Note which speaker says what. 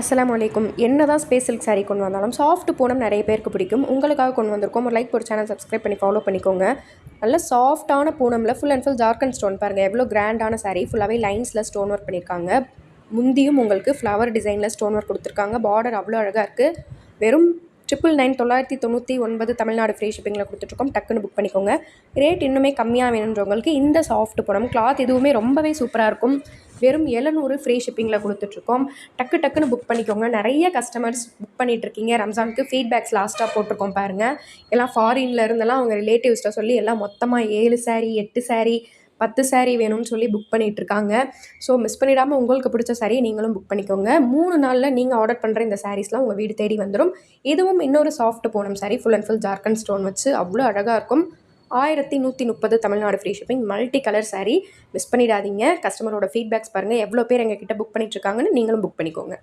Speaker 1: அஸ்ஸலாமு அலைக்கும். என்னதான் ஸ்பேஸ் சில்க் சாரீ கொண்டு வந்தாலும் சாஃப்ட் பூனம் நிறைய பேருக்கு பிடிக்கும். உங்களுக்காக கொண்டு வந்திருக்கோம். ஒரு லைக் போட்டு சேனல் சப்ஸ்கிரைப் பண்ணி ஃபாலோ பண்ணிக்கோங்க. நல்ல சாஃப்ட்டான பூனமில் full and full Jharkhand stone பாருங்கள், எவ்வளோ கிராண்டான சாரீ. ஃபுல்லாகவே லைன்ஸில் ஸ்டோன் ஒர்க் பண்ணியிருக்காங்க. முந்தியும் உங்களுக்கு ஃப்ளவர் டிசைனில் ஸ்டோன் ஒர்க் கொடுத்துருக்காங்க. பார்டர் அவ்வளோ அழகாக இருக்குது. வெறும் 999 தமிழ்நாடு ஃப்ரீ ஷிப்பிங்கில் கொடுத்துட்ருக்கோம். டக்குன்னு புக் பண்ணிக்கோங்க. ரேட் இன்னுமே கம்மியாக வேணுன்றவங்களுக்கு இந்த சாஃப்ட் பூனம் கிளாத் இதுவுமே ரொம்பவே சூப்பராக இருக்கும். வெறும் 700 ஃப்ரீ ஷிப்பிங்கில் கொடுத்துட்ருக்கோம். டக்குன்னு புக் பண்ணிக்கோங்க. நிறைய கஸ்டமர்ஸ் புக் பண்ணிகிட்ருக்கீங்க. ரம்ஜானுக்கு ஃபீட்பேக்ஸ் லாஸ்ட்டாக போட்டிருக்கோம் பாருங்கள். எல்லாம் ஃபாரின்ல இருந்தெல்லாம் அவங்க ரிலேட்டிவ்ஸ்ட்டை சொல்லி எல்லாம் மொத்தமாக 7 சாரீ 8 சாரீ 10 சாரீ வேணும்னு சொல்லி புக் பண்ணிகிட்ருக்காங்க. ஸோ மிஸ் பண்ணிடாமல் உங்களுக்கு பிடிச்ச சாரீ நீங்களும் புக் பண்ணிக்கோங்க. 3 நாளில் நீங்கள் ஆர்டர் பண்ணுற இந்த சாரீஸ்லாம் உங்கள் வீடு தேடி வந்துடும். இதுவும் இன்னொரு soft Poonam sari, full and full Jharkhand stone வச்சு அவ்வளோ அழகாக இருக்கும். 1130 Tamil Nadu free shipping. Multi colour sari. Miss பண்ணிடாதீங்க. கஸ்டமரோட ஃபீட்பேக்ஸ் பாருங்கள், எவ்வளோ பேர் எங்ககிட்ட புக் பண்ணிகிட்ருக்காங்கன்னு. நீங்களும் புக் பண்ணிக்கோங்க.